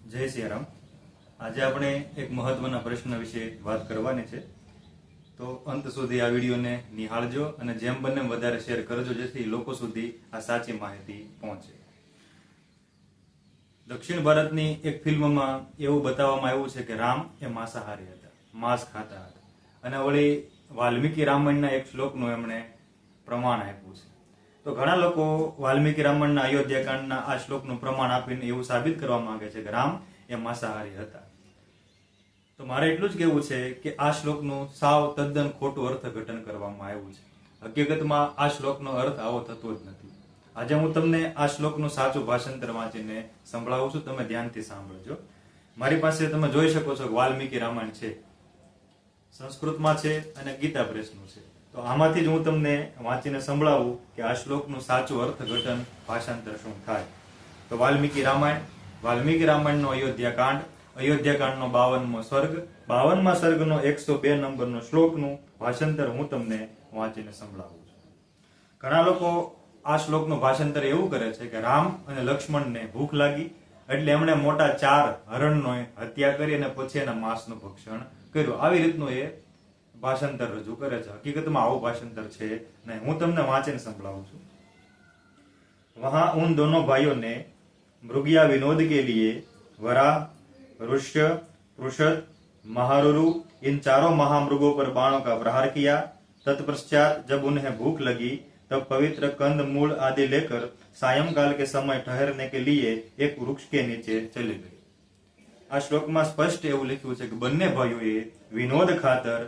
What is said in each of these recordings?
જય સિયારામ। આજે આપણે એક મહત્વના પ્રશ્ન વિશે વાત કરવાની છે, તો અંત સુધી આ વિડીયોને નિહાળજો અને જેમ બને વધારે શેર કરજો, જેથી લોકો સુધી આ સાચી માહિતી પહોંચે। દક્ષિણ ભારતની એક ફિલ્મમાં એવું બતાવવામાં આવ્યું છે કે રામ એ માંસાહારી હતા, માંસ ખાતા હતા, અને વળી વાલ્મીકી રામાયણના એક શ્લોકનું એમણે પ્રમાણ આપ્યું છે। તો ઘણા લોકો વાલ્મીકી રામાયણના અયોધ્યાકાંડના આ શ્લોકનું પ્રમાણ આપીને એવું સાબિત કરવા માંગે છે કે રામ એ માંસાહારી હતા। તો મારે એટલું જ કહેવું છે કે આ શ્લોકનું સાવ તદ્દન ખોટું અર્થઘટન કરવામાં આવ્યું છે। હકીકતમાં આ શ્લોકનો અર્થ આવો થતો જ નથી। આજે હું તમને આ શ્લોકનું સાચું ભાષાંતર વાંચીને સંભળાવું છું, તમે ધ્યાનથી સાંભળજો। મારી પાસે તમે જોઈ શકો છો કે વાલ્મીકી રામાયણ છે, સંસ્કૃતમાં છે અને ગીતા પ્રેસનું છે। તો આમાંથી જ હું તમને વાંચીને સંભળાવું કે આ શ્લોકનું સાચું અર્થઘટન ભાષાંતર શું થાય। તો વાલ્મીકી રામાયણનો અયોધ્યાકાંડનો 52મો સર્ગ, 52મા સર્ગનો 102 નંબરનો શ્લોકનું ભાષાંતર હું તમને વાંચીને સંભળાવું છું। ઘણા લોકો આ શ્લોકનું ભાષાંતર એવું કરે છે કે રામ અને લક્ષ્મણને ભૂખ લાગી એટલે એમણે મોટા 4 હરણનો હત્યા કરી અને પછી એના માંસનું ભક્ષણ કર્યું, આવી રીતનું એ ભાષાંતર રજૂ કરે છે। હકીકતમાં આવું ભાષાંતર છે નહીં, હું તમને વાંચીને સંભળાવું છું। वहां उन दोनों भाइयों ने मृगया विनोद के लिए वराह, ऋष्य, पृषद, महारुरु इन चारों महामृगों पर बाणों का प्रहार किया। तत्पश्चात जब उन्हें भूख लगी तब पवित्र कंद मूल आदि लेकर सायंकाल के समय ठहरने के लिए एक वृक्ष के नीचे चले गए। આ શ્લોકમાં સ્પષ્ટ એવું લખ્યું છે કે બંને ભાઈઓએ વિનોદ ખાતર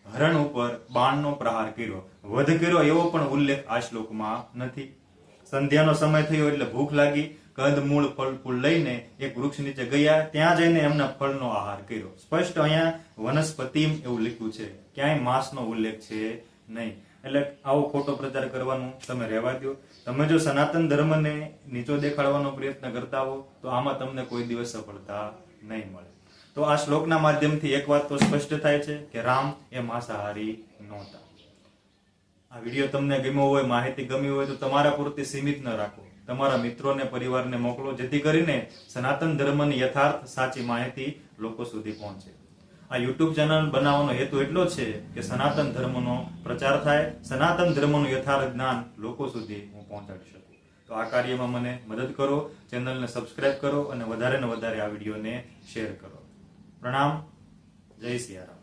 હરણ ઉપર બાણનો પ્રહાર કર્યો, વધ કર્યો એવો પણ ઉલ્લેખ આ શ્લોકમાં નથી। સંધ્યાનો સમય થયો એટલે ભૂખ લાગી, કંદ મૂળ ફળ ફૂલ લઈને એક વૃક્ષ નીચે ગયા, ત્યાં જઈને એમના ફળનો આહાર કર્યો। સ્પષ્ટ અહીંયા વનસ્પતિમ એવું લખ્યું છે, ક્યાંય માંસનો ઉલ્લેખ છે નહીં। એટલે આવો ખોટો પ્રચાર કરવાનું તમે રહેવા દો। તમે જો સનાતન ધર્મને નીચો દેખાડવાનો પ્રયત્ન કરતા હો તો આમાં તમને કોઈ દિવસ સફળતા નહીં મળે। તો આ શ્લોકના માધ્યમથી એક વાત તો સ્પષ્ટ થાય છે કે રામ એ માંસાહારી નહોતા। આ વિડીયો તમને ગમ્યો હોય, માહિતી ગમી હોય તો તમારા પૂરતી સીમિત ન રાખો, તમારા મિત્રોને, પરિવારને મોકલો, જેથી કરીને સનાતન ધર્મની યથાર્થ સાચી માહિતી લોકો સુધી પહોંચે। આ યુટ્યુબ ચેનલ બનાવવાનો હેતુ એટલો છે કે સનાતન ધર્મનો પ્રચાર થાય, સનાતન ધર્મનું યથાર્થ જ્ઞાન લોકો સુધી હું પહોંચાડી શકું। તો આ કાર્યમાં મને મદદ કરો, ચેનલને સબસ્ક્રાઇબ કરો અને વધારે ને વધારે આ વિડીયોને શેર કરો। પ્રણામ, જય સિયારામ।